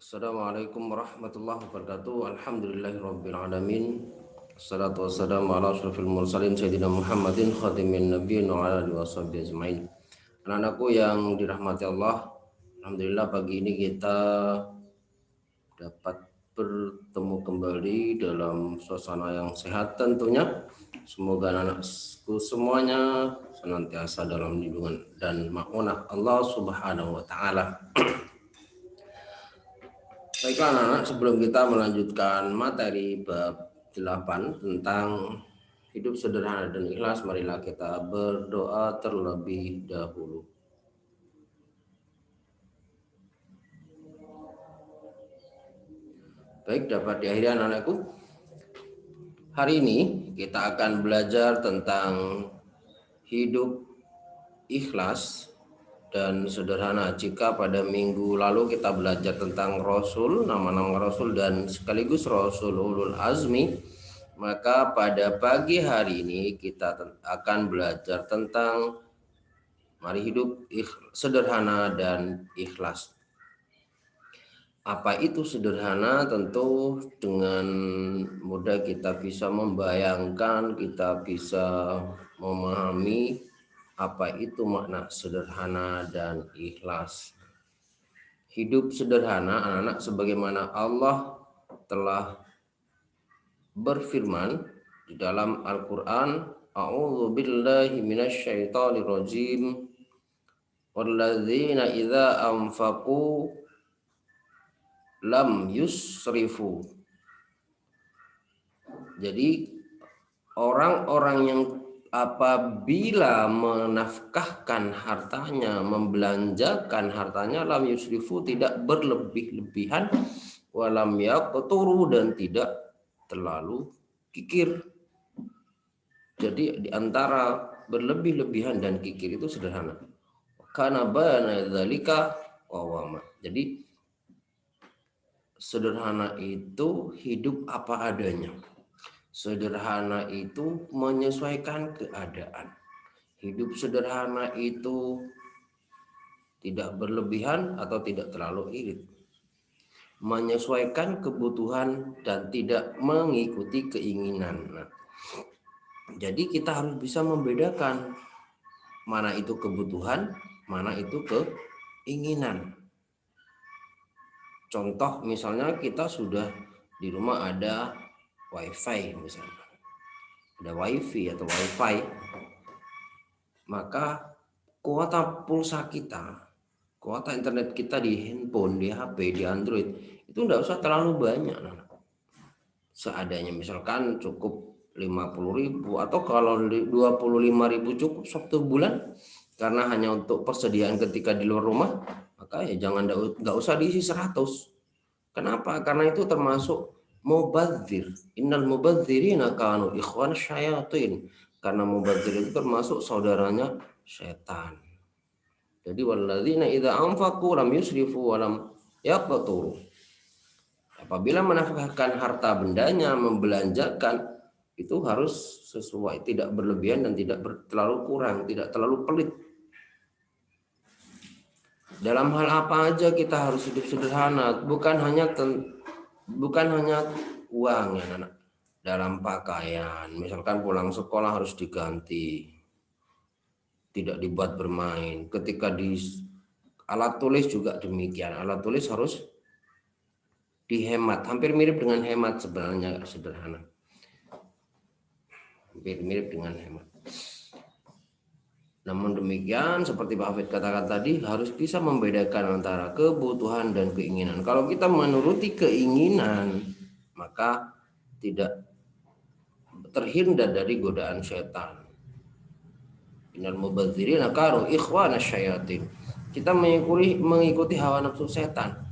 Assalamualaikum warahmatullahi wabarakatuh. Alhamdulillahirabbil alamin. Assalatu wassalamu ala asyrofil mursalin sayyidina Muhammadin khatimin nabiyyin wa ala alihi washabihi ajmain. Anak-anakku yang dirahmati Allah, alhamdulillah pagi ini kita dapat bertemu kembali dalam suasana yang sehat tentunya. Semoga anak-anakku semuanya senantiasa dalam lindungan dan ma'unah Allah Subhanahu wa taala. Baiklah anak-anak, sebelum kita melanjutkan materi bab 8 tentang hidup sederhana dan ikhlas, marilah kita berdoa terlebih dahulu. Baik, dapat diakhiri anak-anakku. Hari ini kita akan belajar tentang hidup ikhlas dan sederhana. Jika pada minggu lalu kita belajar tentang Rasul, nama-nama Rasul dan sekaligus Rasul Ulul Azmi, maka pada pagi hari ini kita akan belajar tentang mari hidup sederhana dan ikhlas. Apa itu sederhana? Tentu dengan mudah kita bisa membayangkan, kita bisa memahami apa itu makna sederhana dan ikhlas. Hidup sederhana anak-anak sebagaimana Allah telah berfirman di dalam Al-Qur'an, A'udzu billahi minasyaitonir rajim. Walladzina idza anfaqu lam yusrifu. Jadi orang-orang yang apabila menafkahkan hartanya, membelanjakan hartanya, lam yusrifu, tidak berlebih-lebihan, walam yaqturu, dan tidak terlalu kikir. Jadi di antara berlebih-lebihan dan kikir itu sederhana. Kana bana dzalika qawama. Jadi sederhana itu hidup apa adanya. Sederhana itu menyesuaikan keadaan. Hidup sederhana itu tidak berlebihan atau tidak terlalu irit. Menyesuaikan kebutuhan dan tidak mengikuti keinginan. Nah, jadi kita harus bisa membedakan mana itu kebutuhan, mana itu keinginan. Contoh misalnya kita sudah di rumah ada wifi misalnya, ada wifi atau wifi, maka kuota pulsa kita, kuota internet kita di handphone, di HP, di Android itu tidak usah terlalu banyak. Seadanya misalkan cukup 50.000 atau kalau 25.000 cukup satu bulan, karena hanya untuk persediaan ketika di luar rumah, maka ya jangan, nggak usah diisi 100. Kenapa? Karena itu termasuk mubadzir. Innal mubadzirina kanu ikhwan syayatin. Karena mubadzir itu termasuk saudaranya setan. Jadi walladzina idza anfaqu lam yusrifu wa lam yaqturu. Apabila menafkahkan harta bendanya, membelanjakan, itu harus sesuai, tidak berlebihan dan tidak terlalu kurang, tidak terlalu pelit. Dalam hal apa aja kita harus hidup sederhana, bukan hanya uang ya anak. Dalam pakaian, misalkan pulang sekolah harus diganti, tidak dibuat bermain. Ketika di alat tulis juga demikian, alat tulis harus dihemat, hampir mirip dengan hemat sebenarnya, sederhana. Hampir mirip dengan hemat. Namun demikian, seperti Pak Hafid katakan tadi, harus bisa membedakan antara kebutuhan dan keinginan. Kalau kita menuruti keinginan, maka tidak terhindar dari godaan setan. Innal mubadzirina kanu ikhwana syayatin. Kita mengikuti hawa nafsu setan.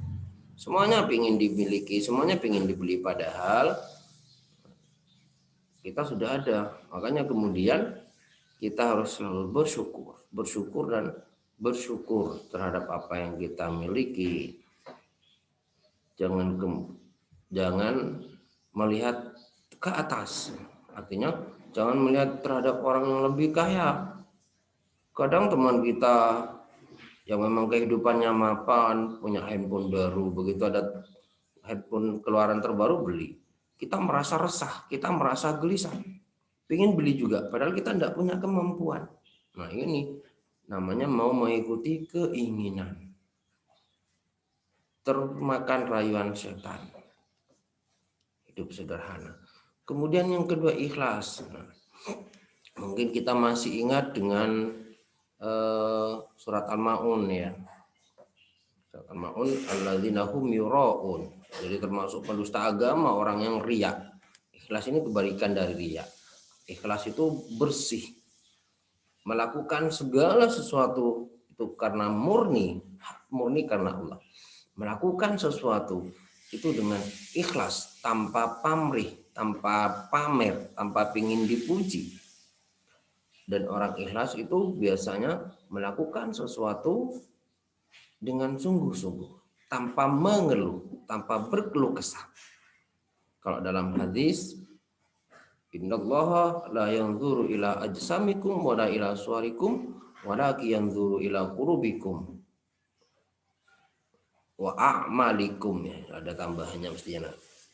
Semuanya ingin dimiliki, semuanya ingin dibeli, padahal kita sudah ada. Makanya kemudian kita harus selalu bersyukur dan bersyukur terhadap apa yang kita miliki. Jangan melihat ke atas. Artinya jangan melihat terhadap orang yang lebih kaya. Kadang teman kita yang memang kehidupannya mapan, punya handphone baru, begitu ada handphone keluaran terbaru beli. Kita merasa resah, kita merasa gelisah, pengen beli juga, padahal kita tidak punya kemampuan. Nah ini namanya mau mengikuti keinginan, termakan rayuan setan, hidup sederhana. Kemudian yang kedua ikhlas. Nah, mungkin kita masih ingat dengan surat Al-Maun ya. Surat Al-Maun alladzina hum yura'un. Jadi termasuk pendusta agama orang yang riya. Ikhlas ini kebalikan dari riya. Ikhlas itu bersih, melakukan segala sesuatu itu karena murni karena Allah. Melakukan sesuatu itu dengan ikhlas, tanpa pamrih, tanpa pamer, tanpa pingin dipuji. Dan orang ikhlas itu biasanya melakukan sesuatu dengan sungguh-sungguh, tanpa mengeluh, tanpa berkeluh kesah. Kalau dalam hadis, innallaha la yanzuru ila ajsamikum wa la ila suwarikum walakin yanzuru ila qulubikum wa a'malikum, ya ada tambahannya mestinya.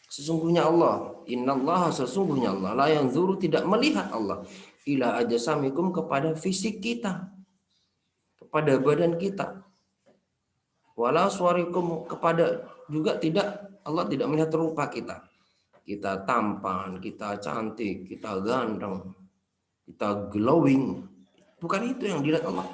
Sesungguhnya Allah, innallaha, sesungguhnya Allah, la yanzuru, tidak melihat Allah, ila ajsamikum, kepada fisik kita, kepada badan kita, wala suwarikum, kepada juga tidak, Allah tidak melihat rupa kita. Kita tampan, kita cantik, kita ganteng, kita glowing. Bukan itu yang dilihat Allah.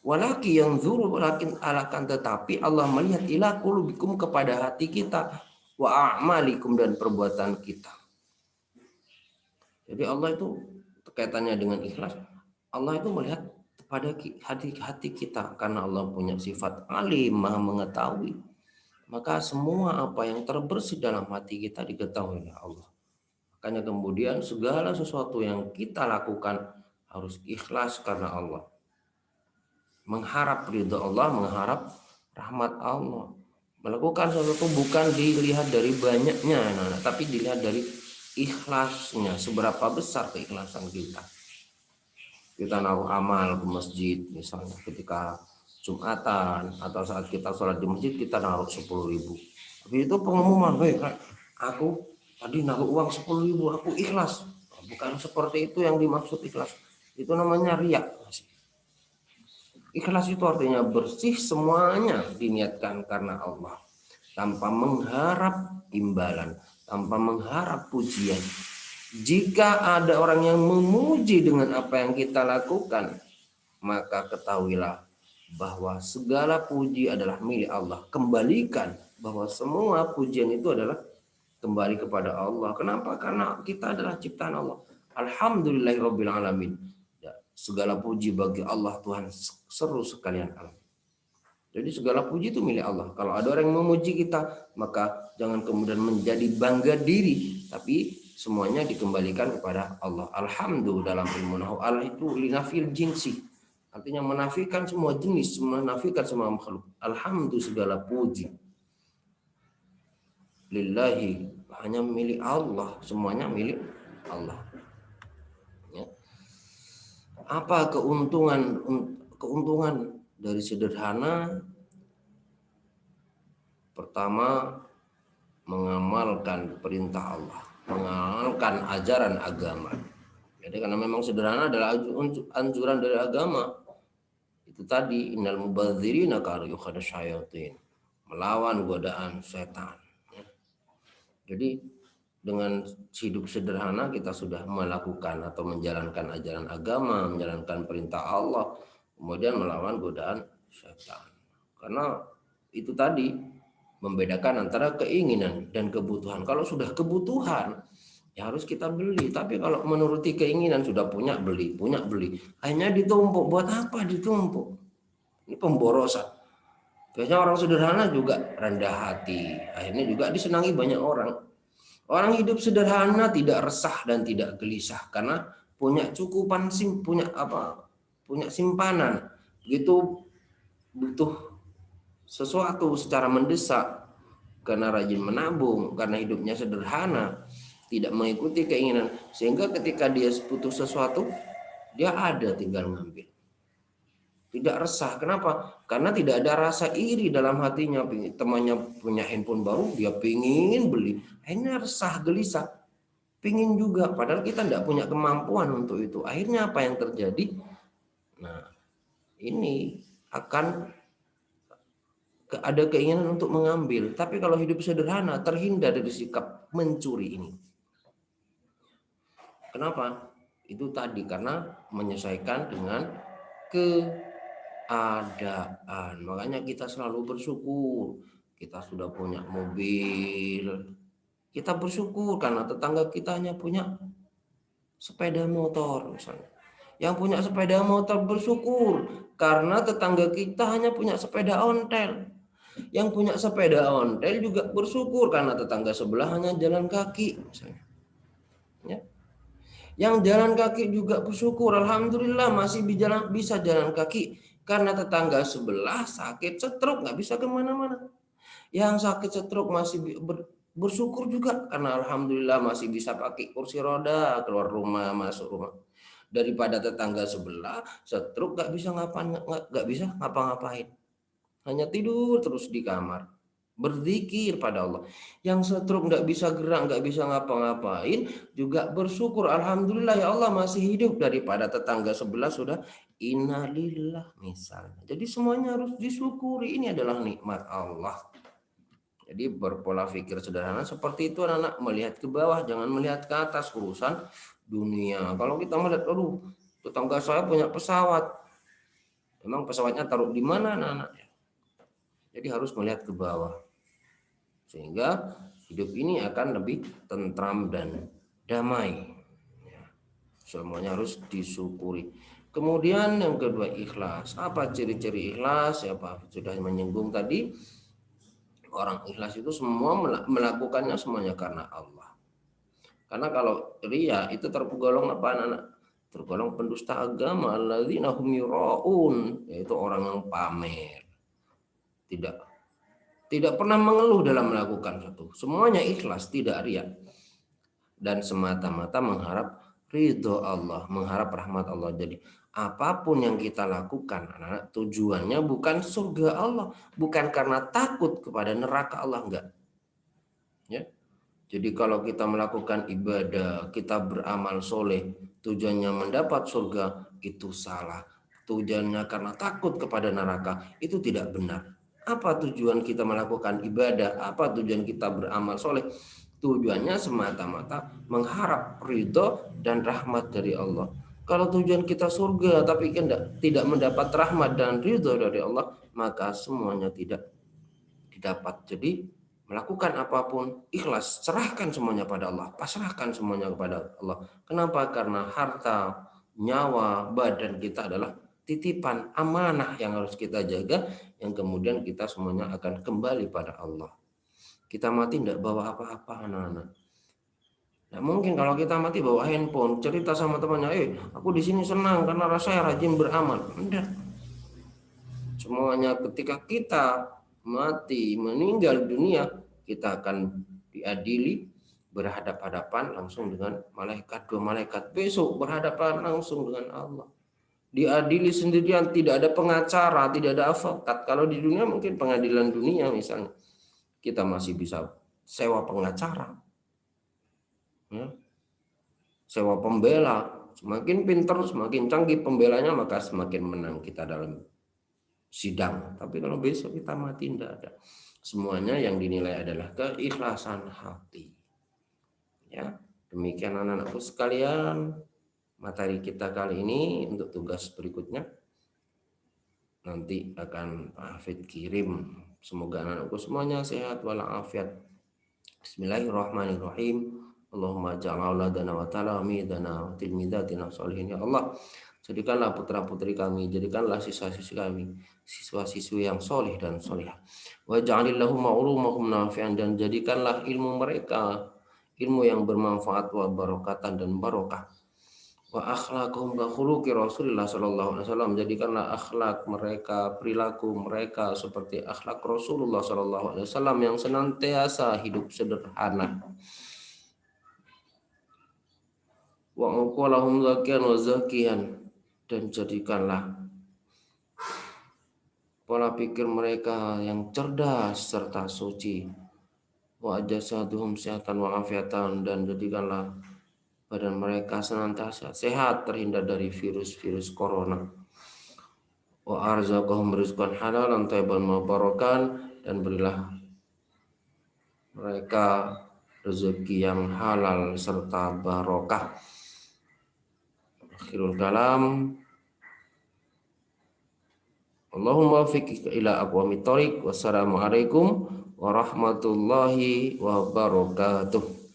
Walakin yanzuru, walakin alakan, tetapi Allah melihat ila qulubikum, kepada hati kita, wa a'malikum, dan perbuatan kita. Jadi Allah itu kaitannya dengan ikhlas. Allah itu melihat pada hati kita, karena Allah punya sifat alim, maha mengetahui. Maka semua apa yang terbersih dalam hati kita diketahui oleh Allah. Makanya kemudian segala sesuatu yang kita lakukan harus ikhlas karena Allah. Mengharap ridha Allah, mengharap rahmat Allah. Melakukan sesuatu bukan dilihat dari banyaknya, tapi dilihat dari ikhlasnya, seberapa besar keikhlasan kita. Kita naruh amal ke masjid, misalnya ketika Jumatan atau saat kita sholat di masjid, kita naruh 10.000. Tapi itu pengumuman, aku tadi naruh uang 10.000, aku ikhlas. Bukan seperti itu yang dimaksud ikhlas. Itu namanya riya. Ikhlas itu artinya bersih, semuanya diniatkan karena Allah, tanpa mengharap imbalan, tanpa mengharap pujian. Jika ada orang yang memuji dengan apa yang kita lakukan, maka ketahuilah bahwa segala puji adalah milik Allah. Kembalikan bahwa semua pujian itu adalah kembali kepada Allah. Kenapa? Karena kita adalah ciptaan Allah. Alhamdulillahirabbil alamin. Segala puji bagi Allah, Tuhan seru sekalian alam. Jadi segala puji itu milik Allah. Kalau ada orang yang memuji kita, maka jangan kemudian menjadi bangga diri, tapi semuanya dikembalikan kepada Allah. Alhamdulillah, dalam ilmu nahwu, Allah itu linafil jinsi, artinya menafikan semua jenis, menafikan semua makhluk. Alhamdulillah, segala puji lillahi, hanya milik Allah, semuanya milik Allah. Apa keuntungan dari sederhana? Pertama, mengamalkan perintah Allah, mengamalkan ajaran agama. Jadi karena memang sederhana adalah anjuran dari agama. Itu tadi, innal mubadzirina kanu yukhadasyayatin, melawan godaan setan. Jadi dengan hidup sederhana kita sudah melakukan atau menjalankan ajaran agama, menjalankan perintah Allah, kemudian melawan godaan setan. Karena itu tadi membedakan antara keinginan dan kebutuhan. Kalau sudah kebutuhan, ya harus kita beli. Tapi kalau menuruti keinginan, sudah punya beli. Akhirnya ditumpuk. Buat apa ditumpuk? Ini pemborosan. Biasanya orang sederhana juga rendah hati. Akhirnya juga disenangi banyak orang. Orang hidup sederhana tidak resah dan tidak gelisah karena punya cukupan, punya simpanan. Begitu butuh sesuatu secara mendesak, karena rajin menabung, karena hidupnya sederhana, tidak mengikuti keinginan, sehingga ketika dia butuh sesuatu, dia ada, tinggal ngambil. Tidak resah. Kenapa? Karena tidak ada rasa iri dalam hatinya. Temannya punya handphone baru, dia pingin beli. Akhirnya resah, gelisah. Pingin juga. Padahal kita tidak punya kemampuan untuk itu. Akhirnya apa yang terjadi? Nah, ini akan ada keinginan untuk mengambil. Tapi kalau hidup sederhana, terhindar dari sikap mencuri ini. Kenapa? Itu tadi karena menyesuaikan dengan keadaan. Makanya kita selalu bersyukur. Kita sudah punya mobil. Kita bersyukur karena tetangga kita hanya punya sepeda motor misalnya. Yang punya sepeda motor bersyukur karena tetangga kita hanya punya sepeda ontel. Yang punya sepeda ontel juga bersyukur karena tetangga sebelah hanya jalan kaki misalnya. Ya. Yang jalan kaki juga bersyukur, alhamdulillah masih bisa jalan kaki karena tetangga sebelah sakit stroke nggak bisa kemana-mana. Yang sakit stroke masih bersyukur juga karena alhamdulillah masih bisa pakai kursi roda keluar rumah masuk rumah. Daripada tetangga sebelah stroke nggak bisa ngapa-ngapain, hanya tidur terus di kamar berzikir pada Allah. Yang stroke nggak bisa gerak, nggak bisa ngapa-ngapain, juga bersyukur alhamdulillah ya Allah masih hidup, daripada tetangga sebelah sudah innalillah misalnya. Jadi semuanya harus disyukuri, ini adalah nikmat Allah. Jadi berpola pikir sederhana seperti itu anak-anak, melihat ke bawah, jangan melihat ke atas urusan dunia. Kalau kita melihat, aduh tetangga saya punya pesawat, memang pesawatnya taruh di mana anak-anak? Jadi harus melihat ke bawah. Sehingga hidup ini akan lebih tentram dan damai. Semuanya harus disyukuri. Kemudian yang kedua ikhlas. Apa ciri-ciri ikhlas? Ya Pak sudah menyinggung tadi. Orang ikhlas itu semua melakukannya semuanya karena Allah. Karena kalau ria itu tergolong apa anak-anak? Tergolong pendusta agama. Alladzina hum yura'un, yaitu orang yang pamer. Tidak pernah mengeluh dalam melakukan sesuatu. Semuanya ikhlas, tidak riya. Dan semata-mata mengharap ridho Allah, mengharap rahmat Allah. Jadi apapun yang kita lakukan, anak-anak, tujuannya bukan surga Allah, bukan karena takut kepada neraka Allah, enggak. Ya. Jadi kalau kita melakukan ibadah, kita beramal soleh, tujuannya mendapat surga, itu salah. Tujuannya karena takut kepada neraka, itu tidak benar. Apa tujuan kita melakukan ibadah? Apa tujuan kita beramal soleh? Tujuannya semata-mata mengharap ridho dan rahmat dari Allah. Kalau tujuan kita surga tapi tidak mendapat rahmat dan ridho dari Allah, maka semuanya tidak didapat. Jadi melakukan apapun ikhlas, serahkan semuanya pada Allah, pasrahkan semuanya kepada Allah. Kenapa? Karena harta, nyawa, badan kita adalah titipan amanah yang harus kita jaga, yang kemudian kita semuanya akan kembali pada Allah. Kita mati tidak bawa apa-apa anak-anak. Nah, mungkin kalau kita mati bawa handphone, cerita sama temannya, aku di sini senang karena rasanya rajin beramal. Enggak. Semuanya ketika kita mati, meninggal dunia, kita akan diadili berhadap-hadapan langsung dengan malaikat, dua malaikat. Besok berhadapan langsung dengan Allah. Diadili sendirian, tidak ada pengacara, tidak ada advokat. Kalau di dunia mungkin pengadilan dunia misalnya, kita masih bisa sewa pengacara, ya. Sewa pembela. Semakin pintar, semakin canggih pembelanya, maka semakin menang kita dalam sidang. Tapi kalau besok kita mati, tidak ada. Semuanya yang dinilai adalah keikhlasan hati. Ya, demikian anak-anakku sekalian, materi kita kali ini. Untuk tugas berikutnya nanti akan Pak Hafid kirim. Semoga anak-anakku semuanya sehat walafiat. Bismillahirrahmanirrahim. Allahumma ja'al dana wa talamidana wa tilmidatina sholihin. Ya Allah, jadikanlah putra-putri kami, jadikanlah siswa-siswi kami siswa-siswi yang soleh dan solehah. Wa ja'alillahum ma'ulumahum nafi'an, dan jadikanlah ilmu mereka ilmu yang bermanfaat wa barokatan dan barokah. Wa akhlaqahum ka khuluqi Rasulillah sallallahu alaihi wasallam, jadikanlah akhlak mereka, perilaku mereka seperti akhlak Rasulullah sallallahu alaihi wasallam yang senantiasa hidup sederhana. Wa aqalahum zakiyan wa zakiyan, dan jadikanlah pola pikir mereka yang cerdas serta suci. Wa jasaduhum sehatan wa afiatan, dan jadikanlah badan mereka senantiasa sehat terhindar dari virus-virus corona. Wa arzaqahum rizqan halalan thayyiban mubarakan, dan berilah mereka rezeki yang halal serta barokah. Akhirul kalam, Allahumma fiqh ila aqwamit thoriq. Wassalamualaikum warahmatullahi wabarakatuh.